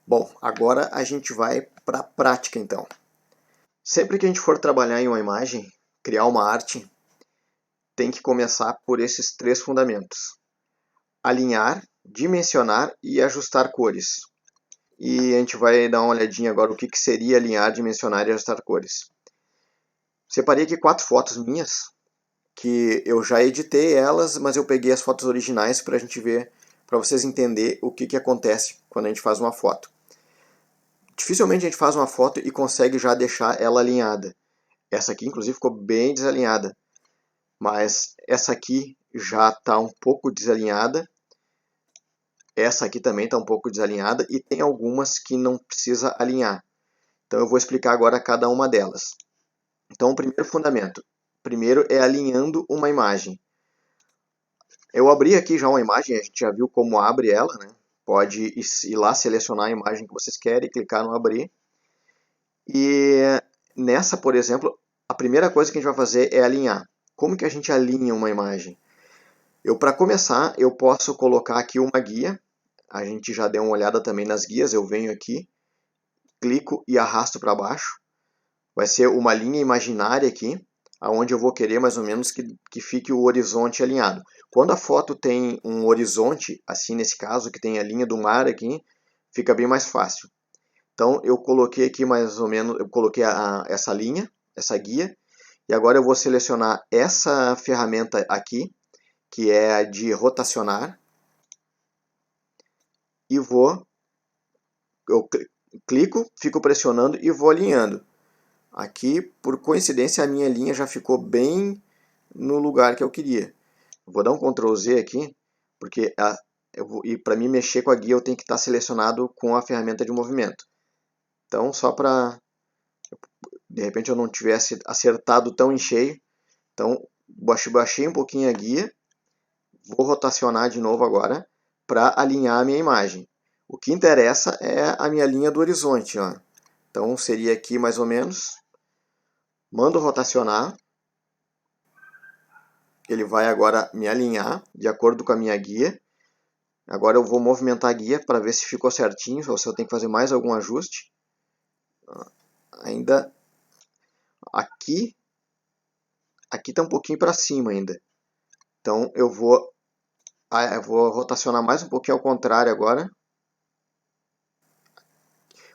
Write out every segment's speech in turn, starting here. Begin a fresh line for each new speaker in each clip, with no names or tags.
Bom, agora a gente vai para a prática então. Sempre que a gente for trabalhar em uma imagem, criar uma arte, tem que começar por esses três fundamentos: alinhar, dimensionar e ajustar cores. E a gente vai dar uma olhadinha agora o que seria alinhar, dimensionar e ajustar cores. Separei aqui 4 fotos minhas, que eu já editei elas, mas eu peguei as fotos originais para a gente ver, para vocês entenderem o que acontece quando a gente faz uma foto. Dificilmente a gente faz uma foto e consegue já deixar ela alinhada. Essa aqui, inclusive, ficou bem desalinhada. Mas essa aqui já está um pouco desalinhada. Essa aqui também está um pouco desalinhada. E tem algumas que não precisa alinhar. Então eu vou explicar agora cada uma delas. Então o primeiro fundamento. Primeiro é alinhando uma imagem. Eu abri aqui já uma imagem, a gente já viu como abre ela, né? Pode ir lá selecionar a imagem que vocês querem, clicar no abrir. E nessa, por exemplo, a primeira coisa que a gente vai fazer é alinhar. Como que a gente alinha uma imagem? Para começar, eu posso colocar aqui uma guia. A gente já deu uma olhada também nas guias. Eu venho aqui, clico e arrasto para baixo. Vai ser uma linha imaginária aqui, onde eu vou querer mais ou menos que fique o horizonte alinhado. Quando a foto tem um horizonte, assim nesse caso, que tem a linha do mar aqui, fica bem mais fácil. Então eu coloquei aqui mais ou menos, eu coloquei essa linha, essa guia, e agora eu vou selecionar essa ferramenta aqui, que é a de rotacionar, e eu clico, fico pressionando e vou alinhando. Aqui, por coincidência, a minha linha já ficou bem no lugar que eu queria. Vou dar um Ctrl Z aqui, porque e para mim mexer com a guia eu tenho que estar selecionado com a ferramenta de movimento. Então, só para de repente eu não tivesse acertado tão em cheio, então baixei um pouquinho a guia, vou rotacionar de novo agora para alinhar a minha imagem. O que interessa é a minha linha do horizonte, ó. Então seria aqui mais ou menos, mando rotacionar, ele vai agora me alinhar de acordo com a minha guia. Agora eu vou movimentar a guia para ver se ficou certinho, ou se eu tenho que fazer mais algum ajuste. Ainda aqui está um pouquinho para cima ainda. Então eu vou rotacionar mais um pouquinho ao contrário agora.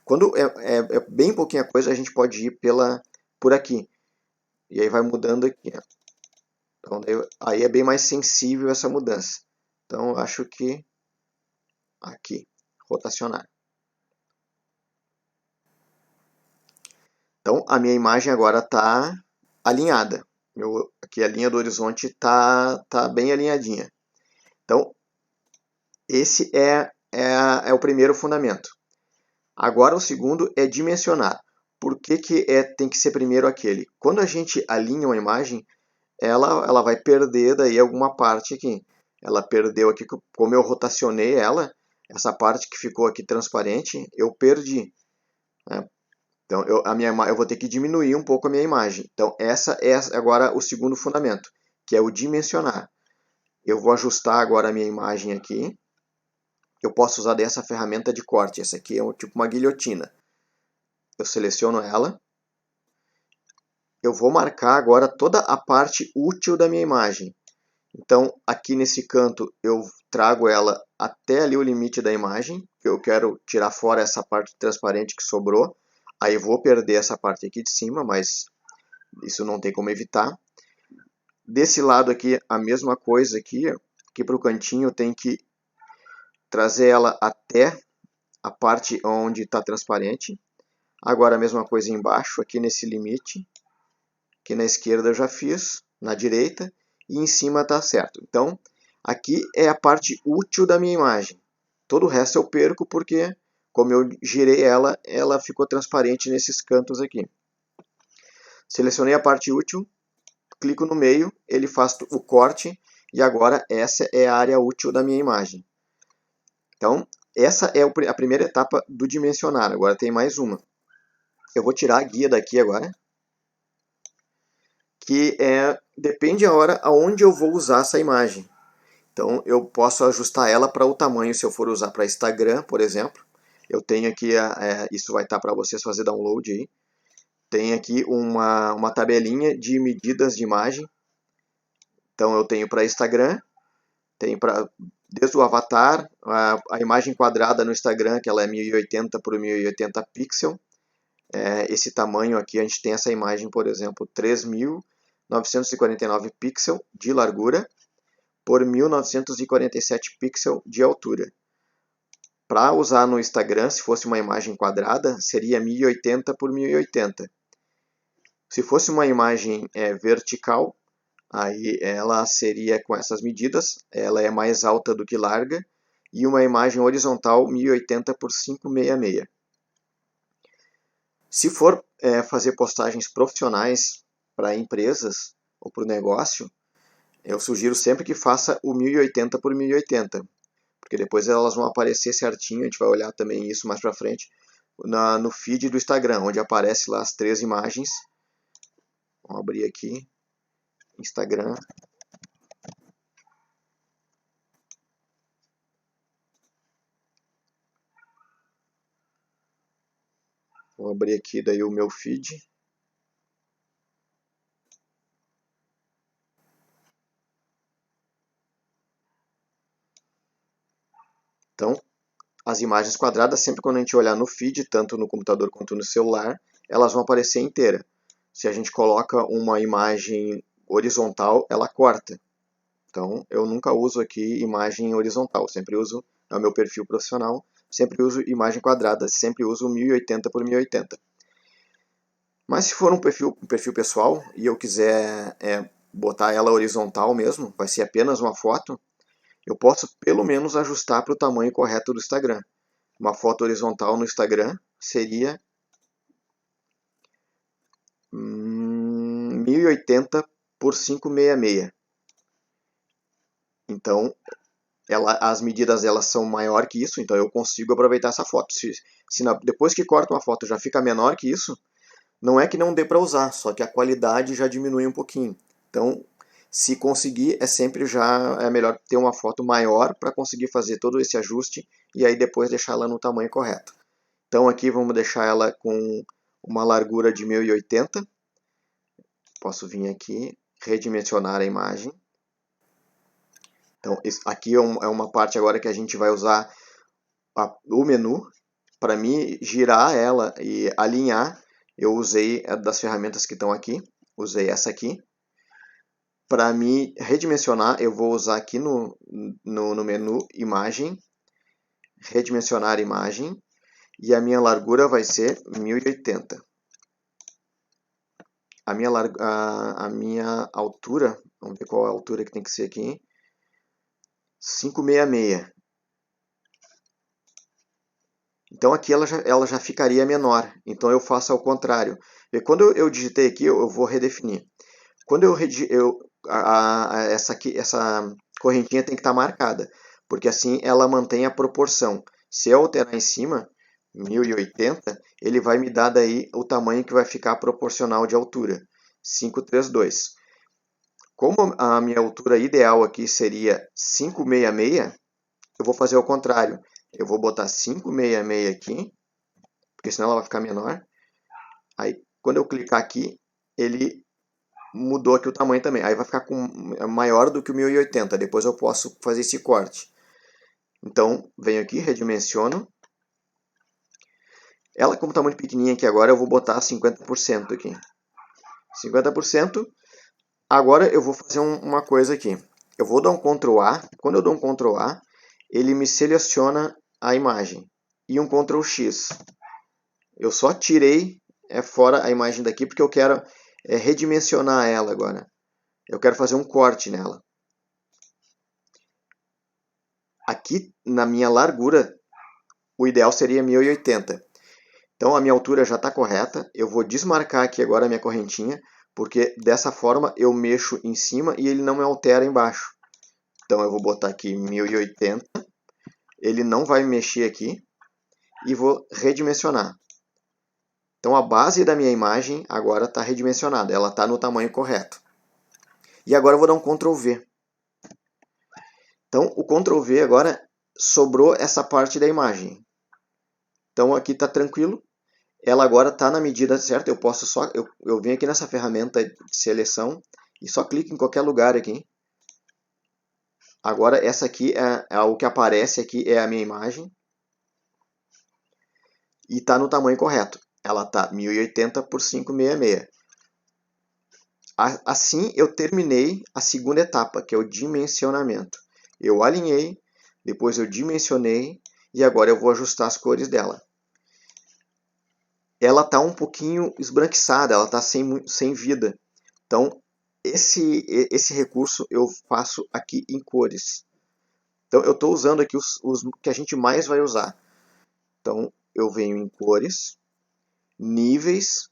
Quando é bem pouquinha coisa, a gente pode ir por aqui. E aí vai mudando aqui. Ó. Então aí é bem mais sensível essa mudança. Então eu acho que aqui, rotacionar. Então a minha imagem agora está alinhada. Aqui a linha do horizonte está bem alinhadinha. Então esse é o primeiro fundamento. Agora o segundo é dimensionar. Por que tem que ser primeiro aquele? Quando a gente alinha uma imagem, ela vai perder daí alguma parte aqui. Ela perdeu aqui, como eu rotacionei ela, essa parte que ficou aqui transparente, eu perdi. Né? Então eu vou ter que diminuir um pouco a minha imagem. Então essa é agora o segundo fundamento, que é o dimensionar. Eu vou ajustar agora a minha imagem aqui. Eu posso usar dessa ferramenta de corte. Essa aqui é tipo uma guilhotina. Eu seleciono ela. Eu vou marcar agora toda a parte útil da minha imagem. Então, aqui nesse canto, eu trago ela até ali o limite da imagem. Eu quero tirar fora essa parte transparente que sobrou. Aí eu vou perder essa parte aqui de cima, mas isso não tem como evitar. Desse lado aqui, a mesma coisa aqui. Aqui para o cantinho, eu tenho que trazer ela até a parte onde está transparente. Agora a mesma coisa embaixo, aqui nesse limite. Aqui na esquerda eu já fiz, na direita, e em cima está certo. Então, aqui é a parte útil da minha imagem. Todo o resto eu perco porque, como eu girei ela, ela ficou transparente nesses cantos aqui. Selecionei a parte útil, clico no meio, ele faz o corte, e agora essa é a área útil da minha imagem. Então, essa é a primeira etapa do dimensionar. Agora tem mais uma. Eu vou tirar a guia daqui agora, que depende a hora aonde eu vou usar essa imagem. Então eu posso ajustar ela para o tamanho, se eu for usar para Instagram, por exemplo, Eu tenho aqui, isso vai estar para vocês fazer download aí. Tem aqui uma tabelinha de medidas de imagem. Então eu tenho para Instagram, tenho desde o avatar, a imagem quadrada no Instagram, que ela é 1080 por 1080 pixel. Esse tamanho aqui, a gente tem essa imagem, por exemplo, 3.949 pixels de largura por 1.947 pixels de altura. Para usar no Instagram, se fosse uma imagem quadrada, seria 1080 por 1080. Se fosse uma imagem vertical, aí ela seria com essas medidas, ela é mais alta do que larga, e uma imagem horizontal 1080 por 566. Se for fazer postagens profissionais para empresas ou para o negócio, eu sugiro sempre que faça o 1080 por 1080, porque depois elas vão aparecer certinho, a gente vai olhar também isso mais para frente, no feed do Instagram, onde aparece lá as 3 imagens. Vamos abrir aqui, Instagram. Vou abrir aqui daí o meu feed. Então, as imagens quadradas, sempre quando a gente olhar no feed, tanto no computador quanto no celular, elas vão aparecer inteira. Se a gente coloca uma imagem horizontal, ela corta. Então, eu nunca uso aqui imagem horizontal, sempre uso, é o meu perfil profissional, sempre uso imagem quadrada, sempre uso 1080 por 1080. Mas se for um perfil pessoal e eu quiser botar ela horizontal mesmo, vai ser apenas uma foto, eu posso pelo menos ajustar para o tamanho correto do Instagram. Uma foto horizontal no Instagram seria 1080 por 566. Então, as medidas elas são maior que isso, então eu consigo aproveitar essa foto. Depois que corta uma foto já fica menor que isso, não é que não dê para usar, só que a qualidade já diminui um pouquinho. Então, se conseguir, sempre já é melhor ter uma foto maior para conseguir fazer todo esse ajuste e aí depois deixar ela no tamanho correto. Então aqui vamos deixar ela com uma largura de 1080. Posso vir aqui, redimensionar a imagem. Então aqui é uma parte agora que a gente vai usar o menu. Para mim girar ela e alinhar, eu usei das ferramentas que estão aqui. Usei essa aqui. Para me redimensionar, eu vou usar aqui no menu Imagem, Redimensionar Imagem, e a minha largura vai ser 1080. A minha altura, vamos ver qual é a altura que tem que ser aqui, 566. Então aqui ela já ficaria menor, então eu faço ao contrário. E quando eu digitei aqui, eu vou redefinir. Quando essa correntinha tem que estar marcada, porque assim ela mantém a proporção. Se eu alterar em cima, 1080, ele vai me dar daí o tamanho que vai ficar proporcional de altura, 532. Como a minha altura ideal aqui seria 566, eu vou fazer o contrário. Eu vou botar 566 aqui, porque senão ela vai ficar menor. Aí, quando eu clicar aqui, ele mudou aqui o tamanho também. Aí vai ficar maior do que o 1080. Depois eu posso fazer esse corte. Então, venho aqui, redimensiono. Ela, como está muito pequenininha aqui agora, eu vou botar 50% aqui. 50%. Agora eu vou fazer uma coisa aqui. Eu vou dar um Ctrl A. Quando eu dou um Ctrl A, ele me seleciona a imagem. E um Ctrl X. Eu só tirei fora a imagem daqui porque eu quero redimensionar ela agora. Eu quero fazer um corte nela. Aqui na minha largura, o ideal seria 1080. Então a minha altura já está correta. Eu vou desmarcar aqui agora a minha correntinha, porque dessa forma eu mexo em cima e ele não me altera embaixo. Então eu vou botar aqui 1080. Ele não vai mexer aqui. E vou redimensionar. Então a base da minha imagem agora está redimensionada. Ela está no tamanho correto. E agora eu vou dar um Ctrl V. Então o Ctrl V agora sobrou essa parte da imagem. Então aqui está tranquilo. Ela agora está na medida certa. Eu posso só, eu venho aqui nessa ferramenta de seleção e só clico em qualquer lugar aqui. Agora essa aqui é o que aparece aqui é a minha imagem e está no tamanho correto. Ela está 1080 por 566. Assim eu terminei a segunda etapa, que é o dimensionamento. Eu alinhei, depois eu dimensionei e agora eu vou ajustar as cores dela. Ela está um pouquinho esbranquiçada, ela está sem vida. Então, esse recurso eu faço aqui em cores. Então, eu estou usando aqui os que a gente mais vai usar. Então, eu venho em cores, níveis,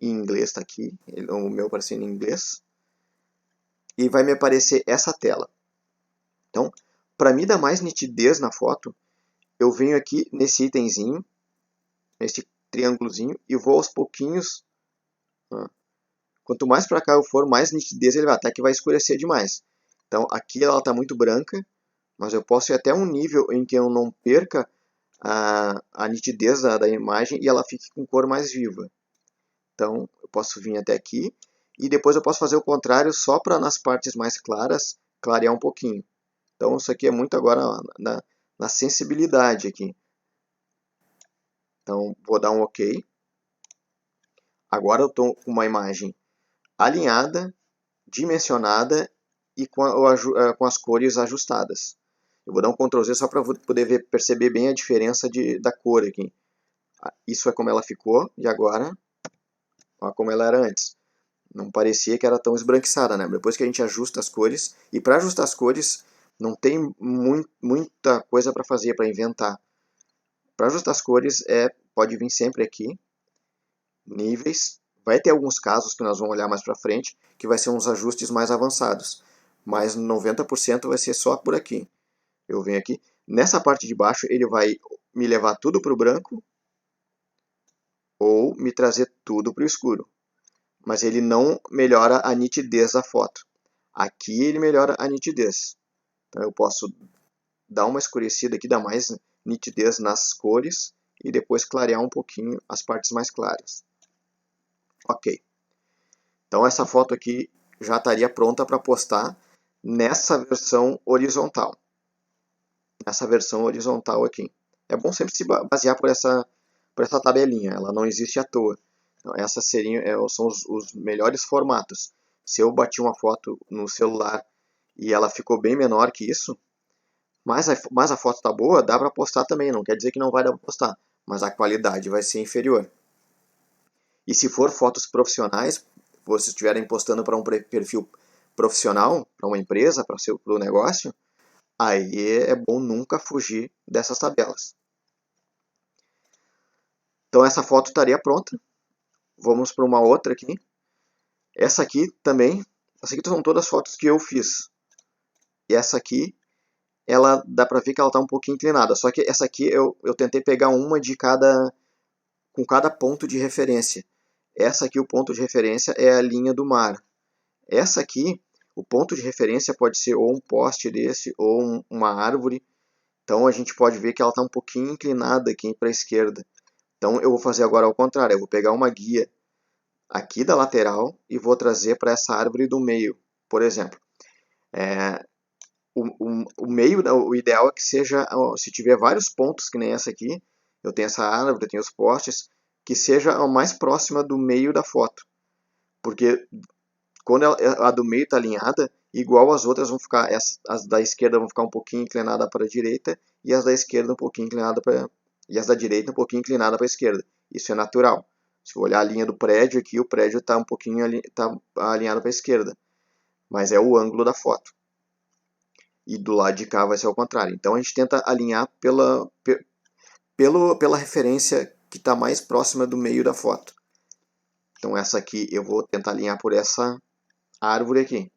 em inglês está aqui, o meu aparecendo em inglês, e vai me aparecer essa tela. Então, para me dar mais nitidez na foto, eu venho aqui nesse itemzinho, nesse triângulozinho, e vou aos pouquinhos. Quanto mais para cá eu for, mais nitidez ele vai, até que vai escurecer demais. Então aqui ela está muito branca, mas eu posso ir até um nível em que eu não perca a nitidez da imagem e ela fique com cor mais viva. Então eu posso vir até aqui e depois eu posso fazer o contrário só para nas partes mais claras clarear um pouquinho. Então isso aqui é muito agora na sensibilidade aqui. Então vou dar um OK. Agora eu estou com uma imagem alinhada, dimensionada e com as cores ajustadas. Eu vou dar um Ctrl Z só para poder perceber bem a diferença da cor aqui. Isso é como ela ficou e agora, olha como ela era antes. Não parecia que era tão esbranquiçada, né? Depois que a gente ajusta as cores, e para ajustar as cores não tem muita coisa para fazer, para inventar. Para ajustar as cores pode vir sempre aqui, níveis. Vai ter alguns casos que nós vamos olhar mais para frente, que vai ser uns ajustes mais avançados. Mas 90% vai ser só por aqui. Eu venho aqui. Nessa parte de baixo, ele vai me levar tudo para o branco ou me trazer tudo para o escuro. Mas ele não melhora a nitidez da foto. Aqui ele melhora a nitidez. Então eu posso dar uma escurecida aqui, dar mais nitidez nas cores e depois clarear um pouquinho as partes mais claras. Ok. Então essa foto aqui já estaria pronta para postar nessa versão horizontal. Nessa versão horizontal aqui. É bom sempre se basear por essa tabelinha, ela não existe à toa. Então, essas são os melhores formatos. Se eu bati uma foto no celular e ela ficou bem menor que isso, mas a foto está boa, dá para postar também, não quer dizer que não vai dar para postar, mas a qualidade vai ser inferior. E se for fotos profissionais, vocês estiverem postando para um perfil profissional, para uma empresa, para o negócio, aí é bom nunca fugir dessas tabelas. Então essa foto estaria pronta. Vamos para uma outra aqui. Essa aqui também, essa aqui são todas as fotos que eu fiz. E essa aqui, ela dá para ver que ela está um pouquinho inclinada. Só que essa aqui eu tentei pegar uma com cada ponto de referência. Essa aqui, o ponto de referência é a linha do mar. Essa aqui, o ponto de referência pode ser ou um poste desse, ou uma árvore. Então a gente pode ver que ela está um pouquinho inclinada aqui para a esquerda. Então eu vou fazer agora ao contrário, eu vou pegar uma guia aqui da lateral e vou trazer para essa árvore do meio, por exemplo. O meio, o ideal é que seja, se tiver vários pontos que nem essa aqui, eu tenho essa árvore, eu tenho os postes, que seja a mais próxima do meio da foto. Porque quando a do meio está alinhada, igual as outras vão ficar, as da esquerda vão ficar um pouquinho inclinadas para a direita e as da esquerda um pouquinho inclinada e as da direita um pouquinho inclinada para a esquerda. Isso é natural. Se eu olhar a linha do prédio aqui, o prédio está um pouquinho alinhado para a esquerda, mas é o ângulo da foto. E do lado de cá vai ser ao contrário. Então a gente tenta alinhar pela referência que está mais próxima do meio da foto. Então essa aqui eu vou tentar alinhar por essa árvore aqui.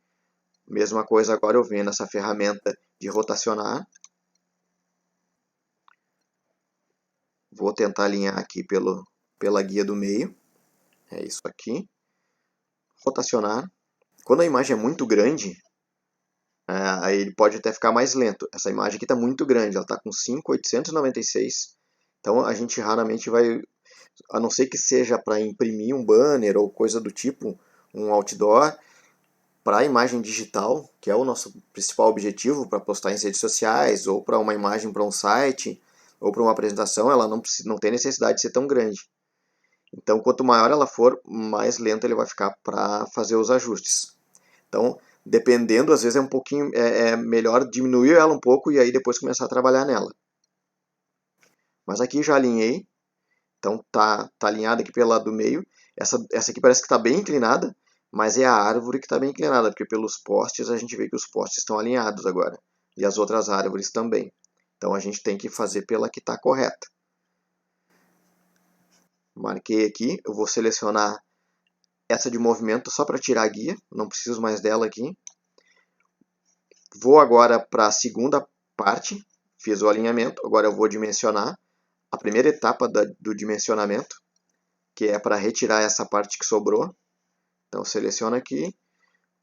Mesma coisa agora eu venho nessa ferramenta de rotacionar. Vou tentar alinhar aqui pela guia do meio. É isso aqui. Rotacionar. Quando a imagem é muito grande, aí ele pode até ficar mais lento. Essa imagem aqui está muito grande, ela está com 5.896. Então a gente raramente vai, a não ser que seja para imprimir um banner ou coisa do tipo, um outdoor, para a imagem digital, que é o nosso principal objetivo para postar em redes sociais, ou para uma imagem para um site, ou para uma apresentação, ela não tem necessidade de ser tão grande. Então, quanto maior ela for, mais lento ele vai ficar para fazer os ajustes. Então, dependendo, às vezes é melhor diminuir ela um pouco e aí depois começar a trabalhar nela. Mas aqui já alinhei, então tá alinhada aqui pelo lado do meio. Essa aqui parece que está bem inclinada, mas é a árvore que está bem inclinada, porque pelos postes a gente vê que os postes estão alinhados agora. E as outras árvores também. Então a gente tem que fazer pela que está correta. Marquei aqui, eu vou selecionar essa de movimento só para tirar a guia, não preciso mais dela aqui. Vou agora para a segunda parte, fiz o alinhamento, agora eu vou dimensionar a primeira etapa do dimensionamento, que é para retirar essa parte que sobrou. Então seleciono aqui,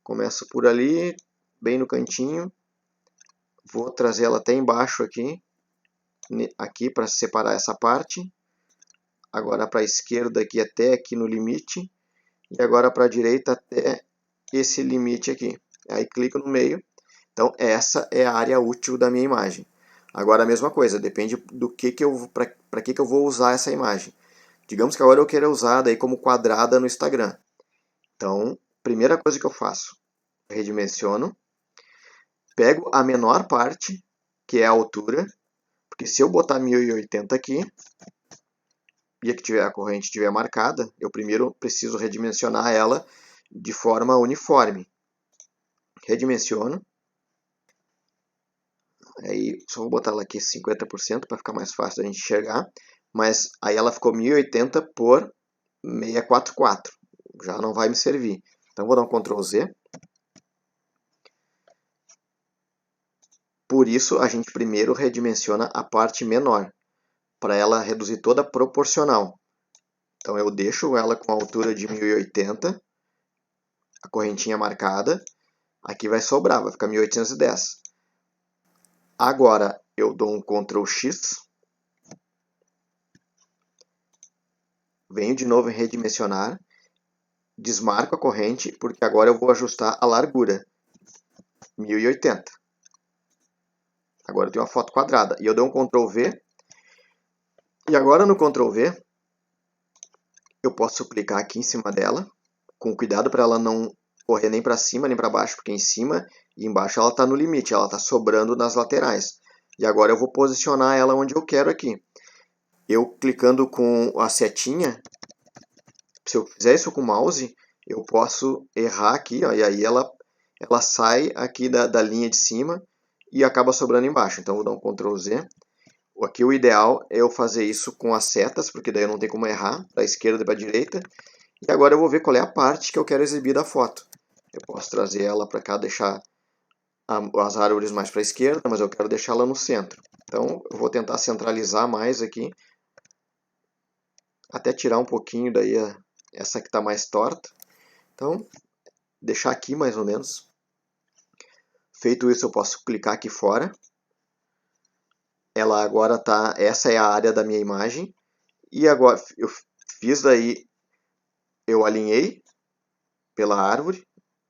começo por ali, bem no cantinho, vou trazer ela até embaixo aqui para separar essa parte, agora para a esquerda aqui até aqui no limite, e agora para a direita até esse limite aqui. Aí clico no meio. Então essa é a área útil da minha imagem. Agora a mesma coisa, depende do para que eu vou usar essa imagem. Digamos que agora eu queira usar daí como quadrada no Instagram. Então, primeira coisa que eu faço, redimensiono, pego a menor parte, que é a altura, porque se eu botar 1080 aqui, e a corrente estiver marcada, eu primeiro preciso redimensionar ela de forma uniforme. Redimensiono. Aí só vou botar ela aqui 50% para ficar mais fácil da gente enxergar. Mas aí ela ficou 1080 por 644. Já não vai me servir. Então vou dar um Ctrl Z. Por isso a gente primeiro redimensiona a parte menor, para ela reduzir toda proporcional. Então eu deixo ela com a altura de 1080, a correntinha marcada. Aqui vai sobrar, vai ficar 1810. Agora eu dou um Ctrl X, venho de novo em redimensionar, desmarco a corrente, porque agora eu vou ajustar a largura, 1080. Agora eu tenho uma foto quadrada, e eu dou um Ctrl V, e agora no Ctrl V, eu posso clicar aqui em cima dela, com cuidado para ela não correr nem para cima nem para baixo, porque em cima e embaixo ela está no limite, ela está sobrando nas laterais. E agora eu vou posicionar ela onde eu quero aqui. Eu clicando com a setinha, se eu fizer isso com o mouse, eu posso errar aqui, ó, e aí ela sai aqui da linha de cima e acaba sobrando embaixo. Então vou dar um Ctrl Z. Aqui o ideal é eu fazer isso com as setas, porque daí eu não tenho como errar, da esquerda para a direita. E agora eu vou ver qual é a parte que eu quero exibir da foto. Eu posso trazer ela para cá, deixar as árvores mais para a esquerda, mas eu quero deixá-la no centro. Então eu vou tentar centralizar mais aqui, até tirar um pouquinho daí essa que está mais torta. Então, deixar aqui mais ou menos. Feito isso, eu posso clicar aqui fora. Ela agora tá, essa é a área da minha imagem. E agora eu fiz daí, eu alinhei pela árvore,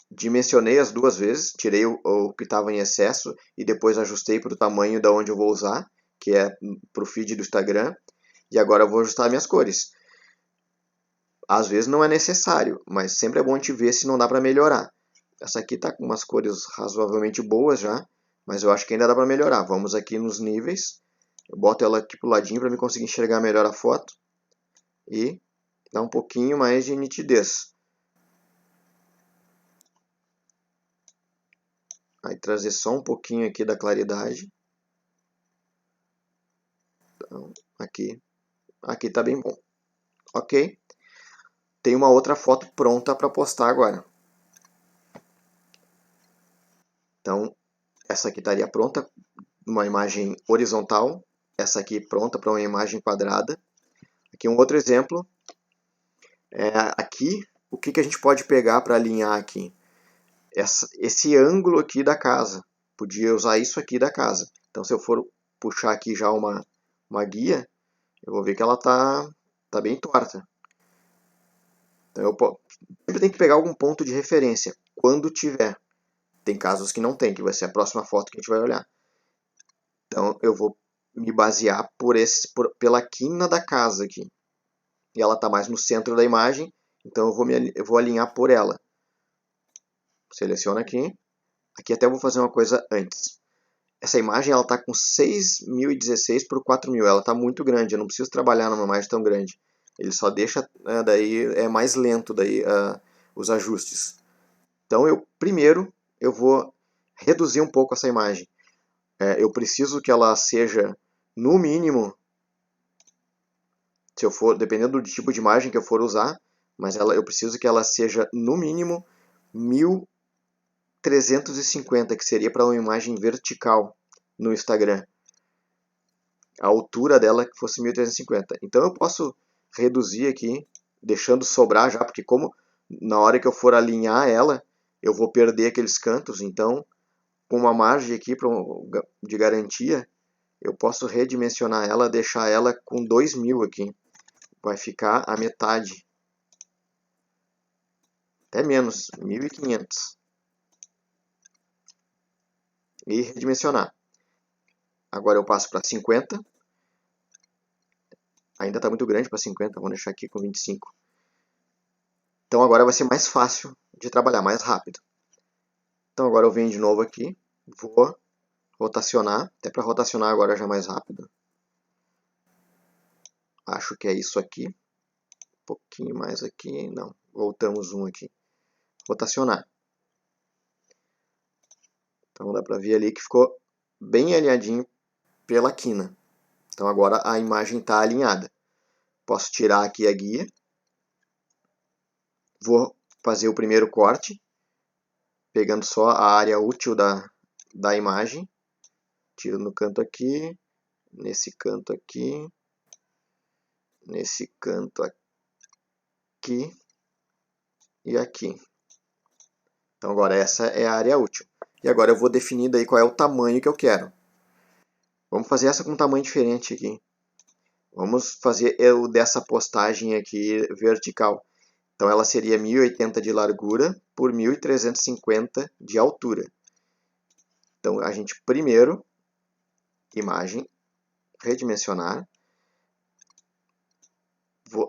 dimensionei as duas vezes, tirei o que estava em excesso e depois ajustei para o tamanho da onde eu vou usar, que é para o feed do Instagram. E agora eu vou ajustar minhas cores. Às vezes não é necessário, mas sempre é bom te ver se não dá para melhorar. Essa aqui está com umas cores razoavelmente boas já, mas eu acho que ainda dá para melhorar. Vamos aqui nos níveis, eu boto ela aqui pro ladinho para me conseguir enxergar melhor a foto e dar um pouquinho mais de nitidez. Aí trazer só um pouquinho aqui da claridade. Então, aqui está bem bom. Ok? Tem uma outra foto pronta para postar agora. Então, essa aqui estaria pronta, uma imagem horizontal. Essa aqui pronta para uma imagem quadrada. Aqui um outro exemplo. Aqui, o que a gente pode pegar para alinhar aqui? Esse ângulo aqui da casa. Podia usar isso aqui da casa. Então, se eu for puxar aqui já uma guia, eu vou ver que ela tá bem torta. Então eu sempre tem que pegar algum ponto de referência, quando tiver. Tem casos que não tem, que vai ser a próxima foto que a gente vai olhar. Então eu vou me basear pela quina da casa aqui. E ela está mais no centro da imagem, então eu vou alinhar por ela. Seleciono aqui. Aqui até vou fazer uma coisa antes. Essa imagem está com 6.016 por 4.000. Ela está muito grande, eu não preciso trabalhar numa imagem tão grande. Ele só deixa, daí é mais lento daí, os ajustes. Então primeiro eu vou reduzir um pouco essa imagem. Eu preciso que ela seja no mínimo, se eu for, dependendo do tipo de imagem que eu for usar, mas eu preciso que ela seja no mínimo 1350, que seria para uma imagem vertical no Instagram. A altura dela que fosse 1350. Então eu posso reduzir aqui, deixando sobrar já, porque como na hora que eu for alinhar ela, eu vou perder aqueles cantos, então com uma margem aqui de garantia, eu posso redimensionar ela, deixar ela com 2.000 aqui. Vai ficar a metade. Até menos, 1.500. E redimensionar. Agora eu passo para 50. Ainda está muito grande para 50, vamos deixar aqui com 25. Então agora vai ser mais fácil de trabalhar, mais rápido. Então agora eu venho de novo aqui, vou rotacionar, até para rotacionar agora já mais rápido. Acho que é isso aqui. Um pouquinho mais aqui, não. Voltamos um aqui. Rotacionar. Então dá para ver ali que ficou bem alinhadinho pela quina. Então agora a imagem está alinhada. Posso tirar aqui a guia. Vou fazer o primeiro corte, pegando só a área útil da imagem. Tiro no canto aqui, nesse canto aqui, nesse canto aqui e aqui. Então agora essa é a área útil. E agora eu vou definir daí qual é o tamanho que eu quero. Vamos fazer essa com um tamanho diferente aqui. Vamos fazer dessa postagem aqui vertical. Então ela seria 1080 de largura por 1350 de altura. Então a gente primeiro, imagem, redimensionar.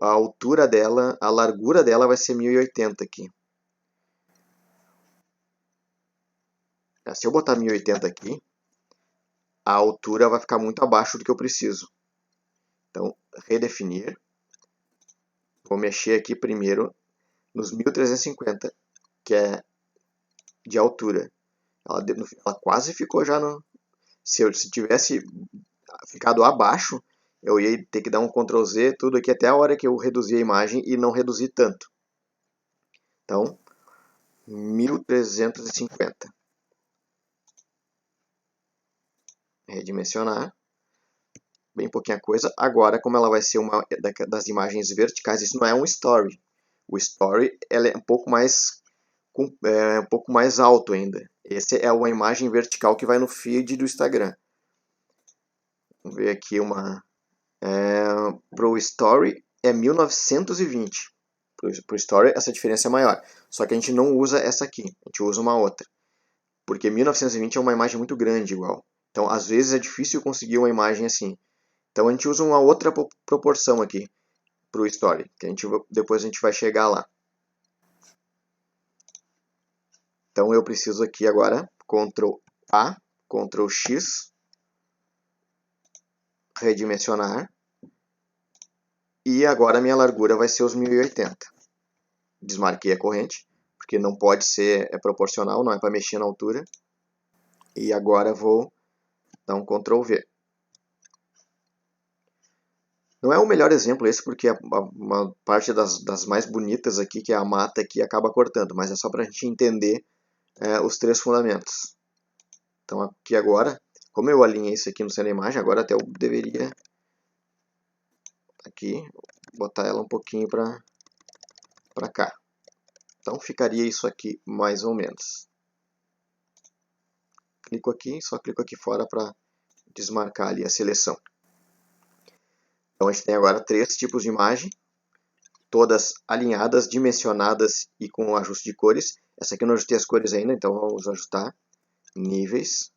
A altura dela, a largura dela vai ser 1080 aqui. Se eu botar 1080 aqui, a altura vai ficar muito abaixo do que eu preciso. Então, redefinir. Vou mexer aqui primeiro nos 1350, que é de altura. Ela quase ficou já no... Se tivesse ficado abaixo, eu ia ter que dar um Ctrl Z, tudo aqui, até a hora que eu reduzir a imagem e não reduzir tanto. Então, 1350. Redimensionar. Bem pouquinha coisa. Agora, como ela vai ser uma das imagens verticais, isso não é um story. O story ela é um pouco mais alto ainda. Essa é uma imagem vertical que vai no feed do Instagram. Vamos ver aqui uma... Pro story é 1920. Pro story essa diferença é maior. Só que a gente não usa essa aqui. A gente usa uma outra. Porque 1920 é uma imagem muito grande igual. Então, às vezes é difícil conseguir uma imagem assim. Então a gente usa uma outra proporção aqui para o story, que depois a gente vai chegar lá. Então eu preciso aqui agora Ctrl A, Ctrl X, redimensionar, e agora a minha largura vai ser os 1080. Desmarquei a corrente, porque não pode ser proporcional, não é para mexer na altura. E agora vou dar um Ctrl V. Não é o melhor exemplo esse, porque uma parte das mais bonitas aqui, que é a mata aqui, acaba cortando, mas é só para a gente entender os três fundamentos. Então aqui agora, como eu alinhei isso aqui no centro da imagem, agora até eu deveria aqui botar ela um pouquinho para cá. Então ficaria isso aqui mais ou menos. Clico aqui, só clico aqui fora para desmarcar ali a seleção. Então a gente tem agora 3 tipos de imagem, todas alinhadas, dimensionadas e com ajuste de cores. Essa aqui eu não ajustei as cores ainda, então vamos ajustar. Níveis.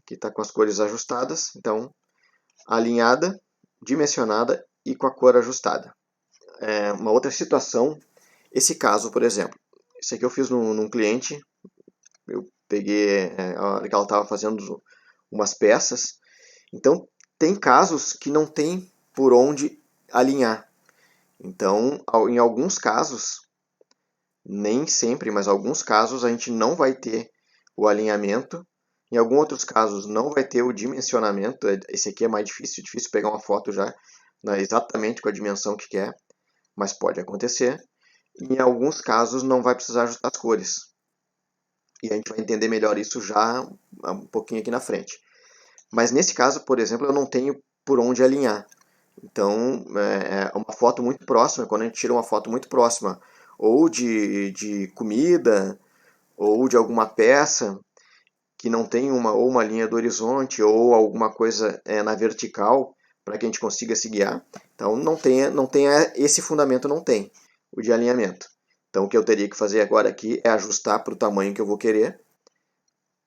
Aqui está com as cores ajustadas, então alinhada, dimensionada e com a cor ajustada. Uma outra situação, esse caso, por exemplo, esse aqui eu fiz num cliente, eu peguei a hora que ela estava fazendo umas peças, então tem casos que não tem por onde alinhar. Então, em alguns casos, nem sempre, mas alguns casos a gente não vai ter o alinhamento. Em alguns outros casos não vai ter o dimensionamento. Esse aqui é mais difícil pegar uma foto já exatamente com a dimensão que quer, mas pode acontecer. Em alguns casos não vai precisar ajustar as cores. E a gente vai entender melhor isso já um pouquinho aqui na frente. Mas nesse caso, por exemplo, eu não tenho por onde alinhar. Então, é uma foto muito próxima, quando a gente tira uma foto muito próxima, ou de comida, ou de alguma peça, que não tem ou uma linha do horizonte, ou alguma coisa na vertical, para que a gente consiga se guiar. Então, não tem esse fundamento, não tem, o de alinhamento. Então, o que eu teria que fazer agora aqui é ajustar para o tamanho que eu vou querer,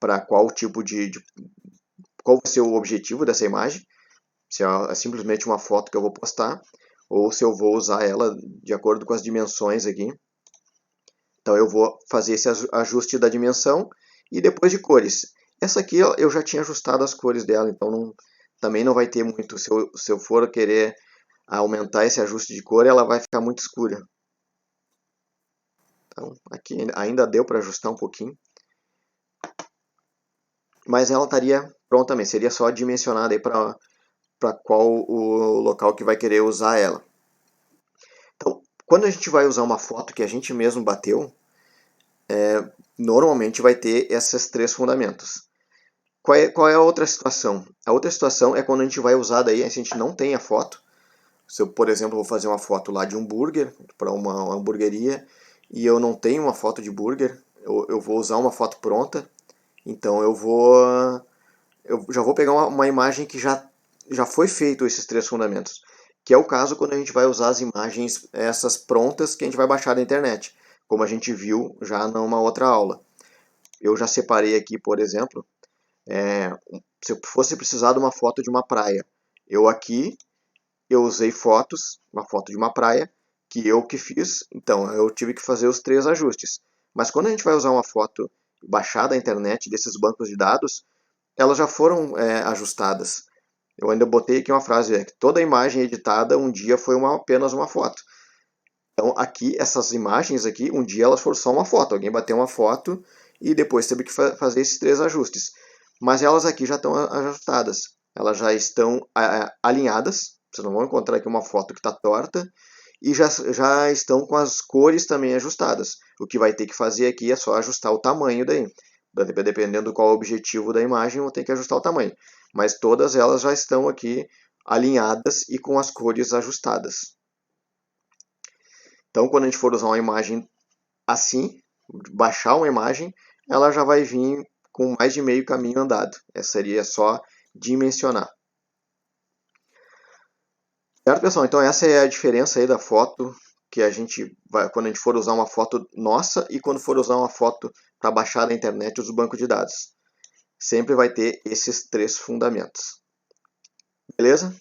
para qual tipo qual vai ser o objetivo dessa imagem, se é simplesmente uma foto que eu vou postar, ou se eu vou usar ela de acordo com as dimensões aqui. Então eu vou fazer esse ajuste da dimensão e depois de cores. Essa aqui eu já tinha ajustado as cores dela, então também não vai ter muito. Se eu for querer aumentar esse ajuste de cor, ela vai ficar muito escura. Então aqui ainda deu para ajustar um pouquinho. Mas ela estaria pronta também, seria só dimensionada aí para qual o local que vai querer usar ela. Então, quando a gente vai usar uma foto que a gente mesmo bateu, normalmente vai ter esses 3 fundamentos. Qual é a outra situação? A outra situação é quando a gente vai usar daí, a gente não tem a foto. Se eu, por exemplo, vou fazer uma foto lá de um burger, para uma hamburgueria, e eu não tenho uma foto de burger, eu vou usar uma foto pronta, então eu já vou pegar uma imagem que já foi feito esses 3 fundamentos, que é o caso quando a gente vai usar as imagens essas prontas que a gente vai baixar da internet, como a gente viu já numa outra aula. Eu já separei aqui, por exemplo, se eu fosse precisar de uma foto de uma praia, eu usei uma foto de uma praia, que eu que fiz, então eu tive que fazer os 3 ajustes. Mas quando a gente vai usar uma foto baixada da internet desses bancos de dados, elas já foram ajustadas. Eu ainda botei aqui uma frase, que toda imagem editada um dia foi apenas uma foto. Então aqui, essas imagens aqui, um dia elas foram só uma foto. Alguém bateu uma foto e depois teve que fazer esses 3 ajustes. Mas elas aqui já estão ajustadas. Elas já estão alinhadas. Vocês não vão encontrar aqui uma foto que está torta. E já estão com as cores também ajustadas. O que vai ter que fazer aqui é só ajustar o tamanho daí. Dependendo do qual é o objetivo da imagem, eu vou ter que ajustar o tamanho. Mas todas elas já estão aqui alinhadas e com as cores ajustadas. Então, quando a gente for usar uma imagem assim, baixar uma imagem, ela já vai vir com mais de meio caminho andado. Essa seria só dimensionar. Certo, pessoal? Então essa é a diferença aí da foto que a gente vai, quando a gente for usar uma foto nossa e quando for usar uma foto para baixar da internet ou do banco de dados. Sempre vai ter esses 3 fundamentos. Beleza?